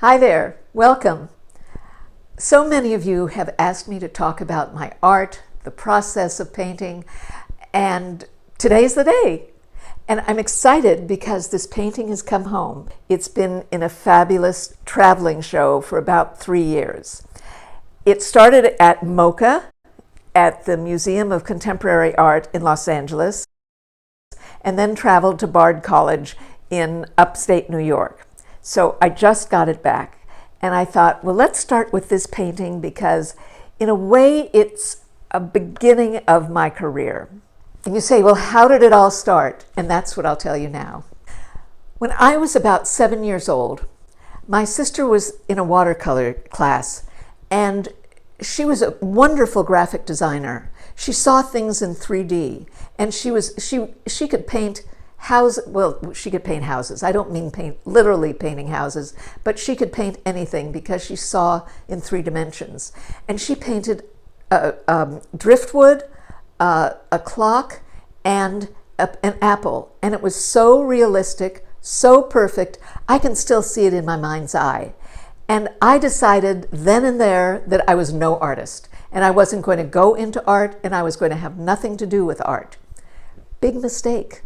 Hi there, welcome. So many of you have asked me to talk about my art, the process of painting, and today's the day. And I'm excited because this painting has come home. It's been in a fabulous traveling show for about 3 years. It started at MoCA, at the Museum of Contemporary Art in Los Angeles, and then traveled to Bard College in upstate New York. So I just got it back, and I thought, well, let's start with this painting because in a way it's a beginning of my career. And you say, well, how did it all start? And that's what I'll tell you now. When I was about 7 years old, my sister was in a watercolor class, and she was a wonderful graphic designer. She saw things in 3D, and she could paint she could paint houses. I don't mean literally painting houses, but she could paint anything because she saw in 3 dimensions. And she painted driftwood, a clock, and an apple. And it was so realistic, so perfect, I can still see it in my mind's eye. And I decided then and there that I was no artist, and I wasn't going to go into art, and I was going to have nothing to do with art. Big mistake.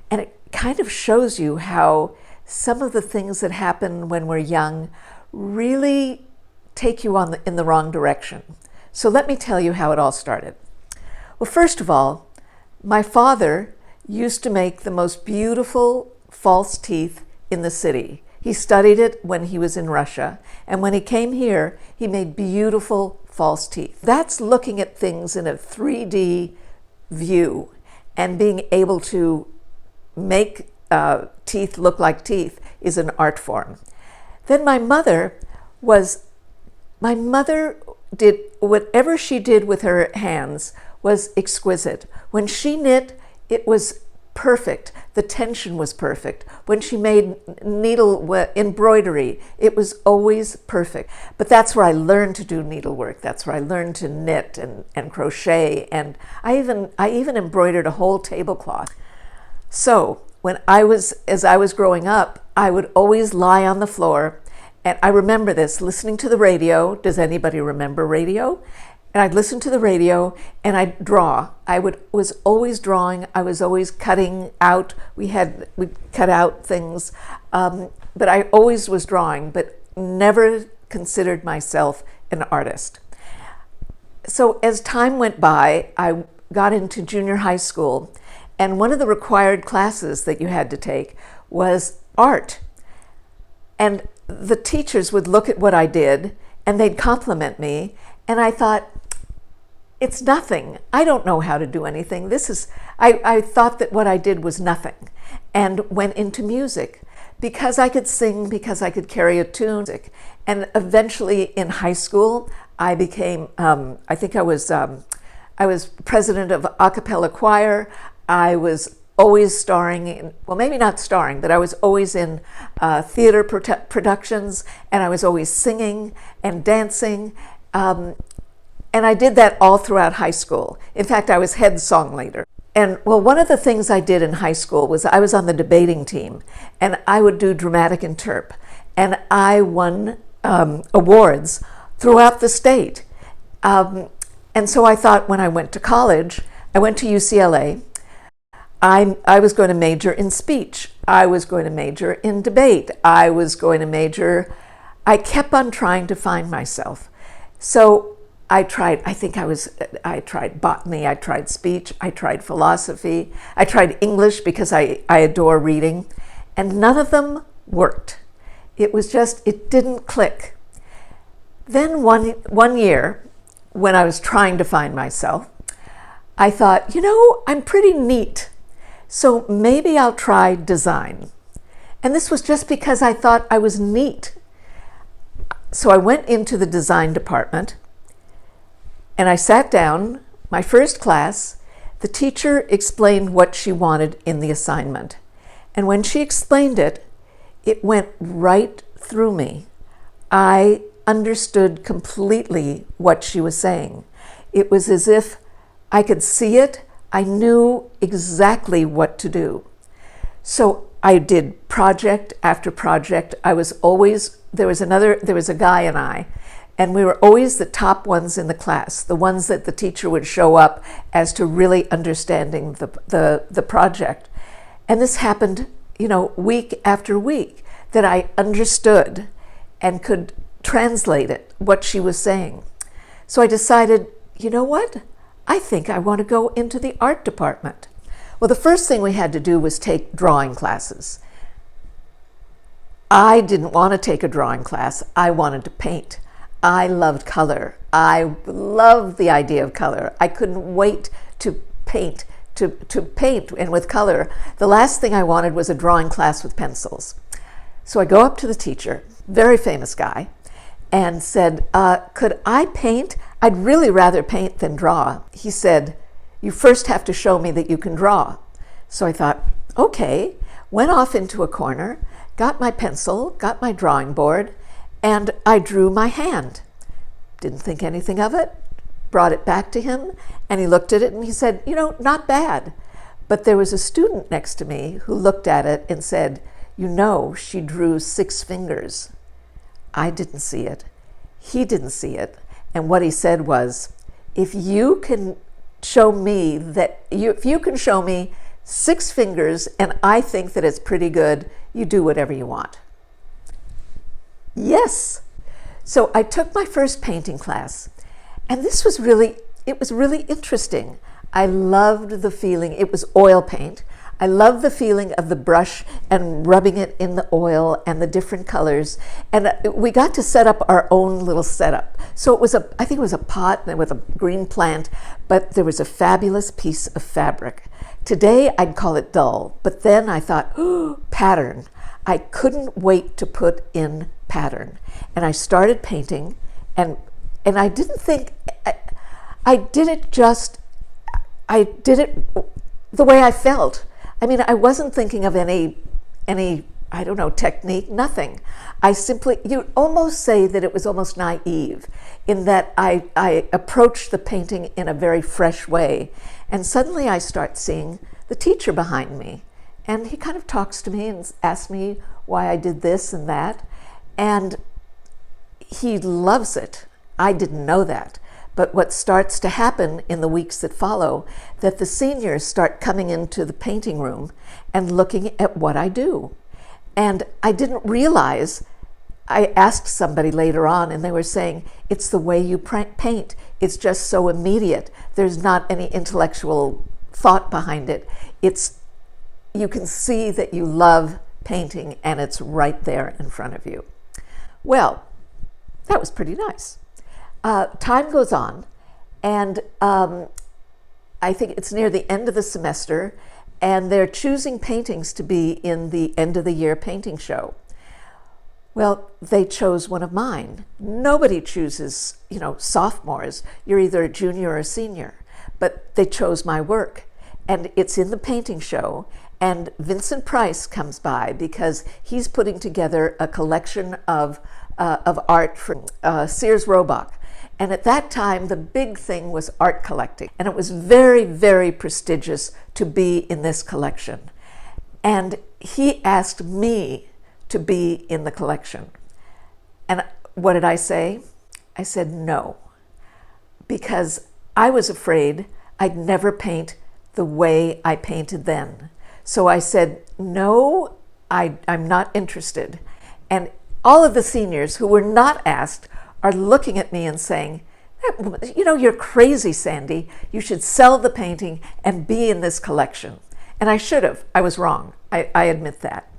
And it kind of shows you how some of the things that happen when we're young really take you in the wrong direction. So let me tell you how it all started. Well, first of all, my father used to make the most beautiful false teeth in the city. He studied it when he was in Russia, and when he came here, he made beautiful false teeth. That's looking at things in a 3D view and being able to make teeth look like teeth is an art form. Then my mother did whatever she did with her hands was exquisite. When she knit, it was perfect. The tension was perfect. When she made embroidery, it was always perfect. But that's where I learned to do needlework. That's where I learned to knit and crochet, and I even embroidered a whole tablecloth. So as I was growing up, I would always lie on the floor, and I remember this, listening to the radio. Does anybody remember radio? And I'd listen to the radio and I'd draw. Was always drawing. I was always cutting out. We'd cut out things, but I always was drawing, but never considered myself an artist. So as time went by, I got into junior high school, and one of the required classes that you had to take was art. And the teachers would look at what I did and they'd compliment me, and I thought, it's nothing. I don't know how to do anything. I thought that what I did was nothing, and went into music because I could sing, because I could carry a tune. And eventually in high school, I became, I was president of a cappella choir. I was always starring in, well, maybe not starring, but I was always in theater productions, and I was always singing and dancing. And I did that all throughout high school. In fact, I was head song leader. And well, one of the things I did in high school was I was on the debating team, and I would do dramatic interp. And I won awards throughout the state. And so I thought when I went to college, I went to UCLA, I was going to major in speech. I was going to major in debate. I kept on trying to find myself. So I tried botany, I tried speech, I tried philosophy, I tried English because I adore reading, and none of them worked. It didn't click. Then one year, when I was trying to find myself, I thought, I'm pretty neat, so maybe I'll try design. And this was just because I thought I was neat. So I went into the design department, and I sat down, my first class. The teacher explained what she wanted in the assignment. And when she explained it, it went right through me. I understood completely what she was saying. It was as if I could see it. I knew exactly what to do. So I did project after project. I was always, there was a guy and we were always the top ones in the class, the ones that the teacher would show up as to really understanding the project. And this happened, week after week, that I understood and could translate it, what she was saying. So I decided, you know what? I think I want to go into the art department. Well, the first thing we had to do was take drawing classes. I didn't want to take a drawing class. I wanted to paint. I loved color. I loved the idea of color. I couldn't wait to paint, to paint, and with color. The last thing I wanted was a drawing class with pencils. So I go up to the teacher, very famous guy, and said, could I paint? I'd really rather paint than draw. He said, you first have to show me that you can draw. So I thought, okay, went off into a corner, got my pencil, got my drawing board, and I drew my hand. Didn't think anything of it, brought it back to him, and he looked at it and he said, not bad. But there was a student next to me who looked at it and said, she drew 6 fingers. I didn't see it. He didn't see it. And what he said was, if you can show me 6 fingers and I think that it's pretty good, you do whatever you want. Yes. So I took my first painting class, and it was really interesting. I loved the feeling. It was oil paint. I loved the feeling of the brush and rubbing it in the oil and the different colors. And we got to set up our own little setup. So I think it was a pot with a green plant, but there was a fabulous piece of fabric. Today I'd call it dull, but then I thought, pattern. I couldn't wait to put in pattern. And I started painting, and I didn't think, I did it the way I felt. I mean, I wasn't thinking of any technique, nothing. You'd almost say that it was almost naive in that I approached the painting in a very fresh way. And suddenly I start seeing the teacher behind me. And he kind of talks to me and asks me why I did this and that. And he loves it. I didn't know that. But what starts to happen in the weeks that follow, that the seniors start coming into the painting room and looking at what I do. And I didn't realize, I asked somebody later on and they were saying, it's the way you paint. It's just so immediate. There's not any intellectual thought behind it. You can see that you love painting and it's right there in front of you. Well, that was pretty nice. Time goes on, and I think it's near the end of the semester, and they're choosing paintings to be in the end of the year painting show. Well, they chose one of mine. Nobody chooses, sophomores. You're either a junior or a senior, but they chose my work, and it's in the painting show. And Vincent Price comes by because he's putting together a collection of art from Sears Roebuck. And at that time, the big thing was art collecting. And it was very, very prestigious to be in this collection. And he asked me to be in the collection. And what did I say? I said no, because I was afraid I'd never paint the way I painted then. So I said, no, I'm not interested. And all of the seniors who were not asked are looking at me and saying, you're crazy, Sandy. You should sell the painting and be in this collection. And I should have. I was wrong. I admit that.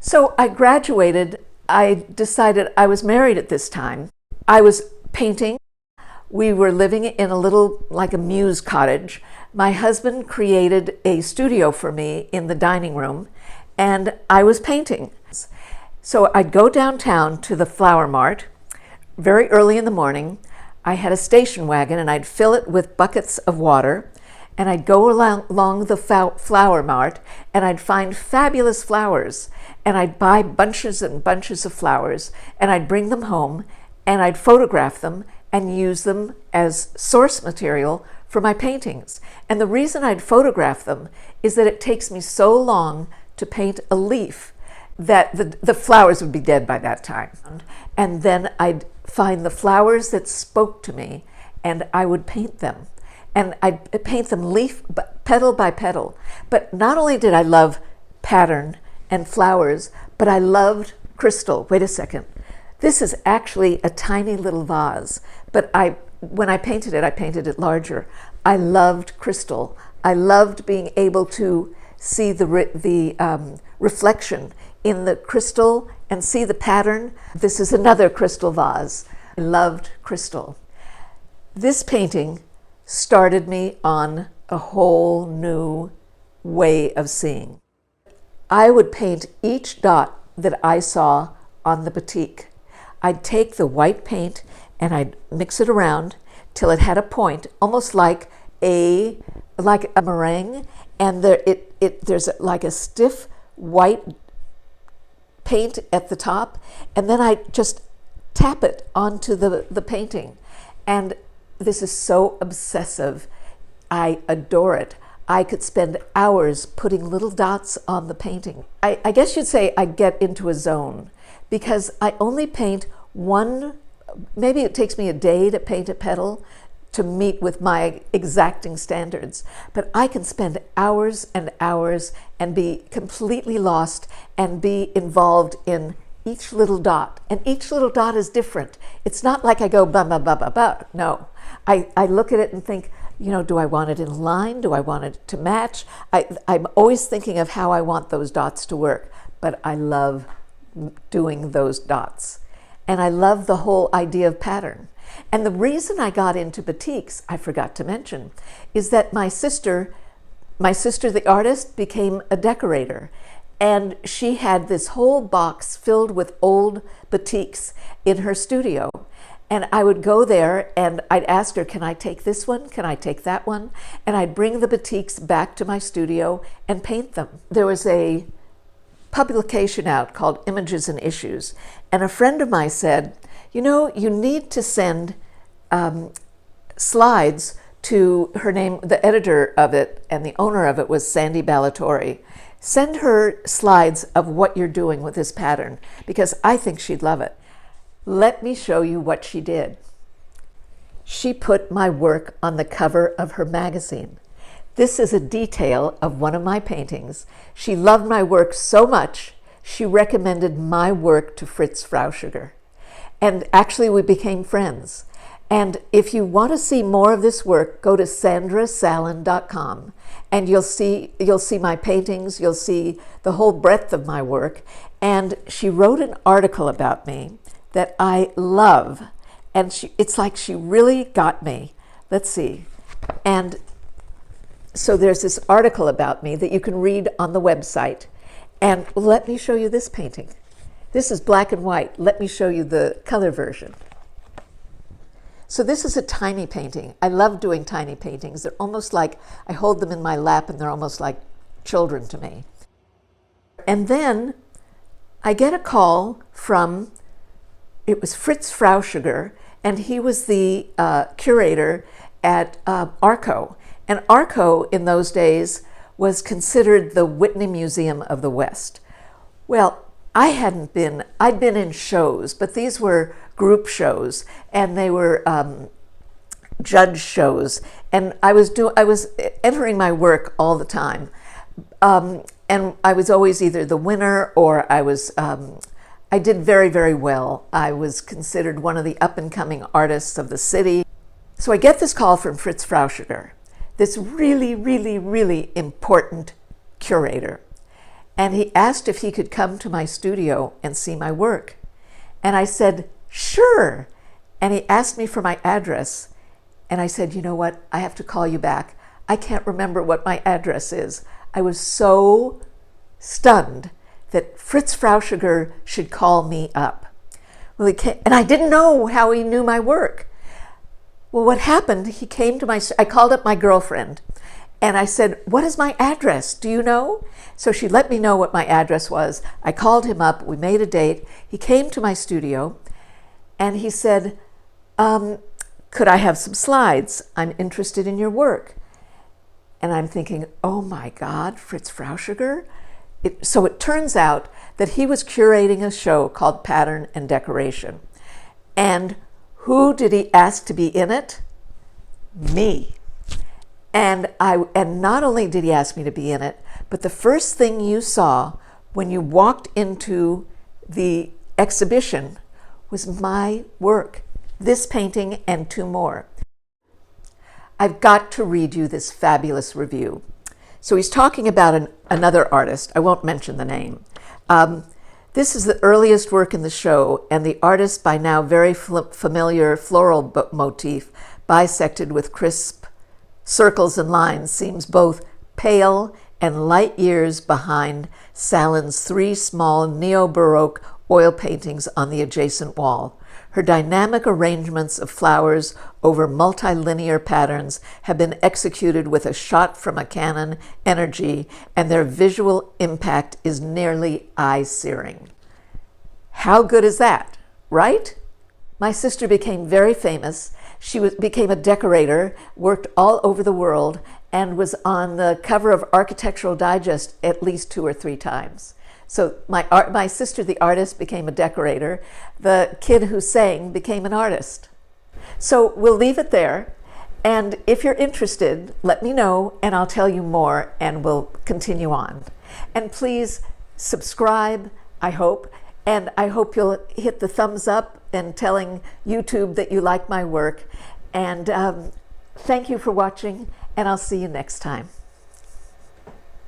So I graduated. I decided I was married at this time. I was painting. We were living in a little, like a muse cottage. My husband created a studio for me in the dining room, and I was painting. So I'd go downtown to the flower mart very early in the morning. I had a station wagon, and I'd fill it with buckets of water, and I'd go along the flower mart, and I'd find fabulous flowers, and I'd buy bunches and bunches of flowers, and I'd bring them home, and I'd photograph them and use them as source material for my paintings. And the reason I'd photograph them is that it takes me so long to paint a leaf that the flowers would be dead by that time. And then I'd find the flowers that spoke to me and I would paint them. And I'd paint them leaf, petal by petal. But not only did I love pattern and flowers, but I loved crystal. Wait a second. This is actually a tiny little vase, but when I painted it larger. I loved crystal. I loved being able to see the reflection in the crystal and see the pattern. This is another crystal vase. I loved crystal. This painting started me on a whole new way of seeing. I would paint each dot that I saw on the batik. I'd take the white paint and I'd mix it around till it had a point, almost like a meringue, and there's like a stiff white paint at the top, and then I just tap it onto the painting. And this is so obsessive. I adore it. I could spend hours putting little dots on the painting. I guess you'd say I get into a zone because I only paint one, maybe it takes me a day to paint a petal to meet with my exacting standards, but I can spend hours and hours and be completely lost and be involved in each little dot. And each little dot is different. It's not like I go ba ba ba ba ba. No, I look at it and think, you know, do I want it in a line? Do I want it to match? I'm always thinking of how I want those dots to work, but I love doing those dots. And I love the whole idea of pattern. And the reason I got into batiks, I forgot to mention, is that my sister, the artist, became a decorator. And she had this whole box filled with old batiks in her studio. And I would go there and I'd ask her, can I take this one? Can I take that one? And I'd bring the batiks back to my studio and paint them. There was a publication out called Images and Issues. And a friend of mine said, you know, you need to send slides to her name, the editor of it and the owner of it was Sandy Ballatori. Send her slides of what you're doing with this pattern because I think she'd love it. Let me show you what she did. She put my work on the cover of her magazine. This is a detail of one of my paintings. She loved my work so much, she recommended my work to Fritz Frauschüger. And actually we became friends. And if you want to see more of this work, go to sandrasallin.com and you'll see my paintings, you'll see the whole breadth of my work. And she wrote an article about me that I love. And it's like she really got me. Let's see. And so there's this article about me that you can read on the website. And let me show you this painting. This is black and white. Let me show you the color version. So this is a tiny painting. I love doing tiny paintings. They're almost like, I hold them in my lap and they're almost like children to me. And then I get a call from, it was Fritz Frauschüger, and he was the curator at Arco. And Arco in those days was considered the Whitney Museum of the West. Well, I'd been in shows, but these were group shows and they were judge shows. And I was entering my work all the time. And I was always either the winner or I did very, very well. I was considered one of the up-and-coming artists of the city. So I get this call from Fritz Frauschüger, this really, really, really important curator. And he asked if he could come to my studio and see my work. And I said, sure. And he asked me for my address. And I said, you know what? I have to call you back. I can't remember what my address is. I was so stunned that Fritz Frauschüger should call me up. Well, and I didn't know how he knew my work. Well, what happened, he came to I called up my girlfriend and I said, what is my address? Do you know? So she let me know what my address was. I called him up, we made a date. He came to my studio and he said, could I have some slides? I'm interested in your work. And I'm thinking, oh my God, Fritz Frauschüger? So it turns out that he was curating a show called Pattern and Decoration. And who did he ask to be in it? Me. And not only did he ask me to be in it, but the first thing you saw when you walked into the exhibition was my work, this painting and 2 more. I've got to read you this fabulous review. So he's talking about another artist. I won't mention the name. This is the earliest work in the show, and the artist, by now very familiar floral motif, bisected with crisp circles and lines, seems both pale and light years behind Sallin's 3 small neo-Baroque oil paintings on the adjacent wall. Her dynamic arrangements of flowers over multilinear patterns have been executed with a shot from a Canon energy, and their visual impact is nearly eye-searing. How good is that, right? My sister became very famous. She became a decorator, worked all over the world, and was on the cover of Architectural Digest at least 2 or 3 times. So my sister, the artist, became a decorator. The kid who sang became an artist. So we'll leave it there. And if you're interested, let me know and I'll tell you more and we'll continue on. And please subscribe, I hope. And I hope you'll hit the thumbs up and telling YouTube that you like my work. And thank you for watching, and I'll see you next time.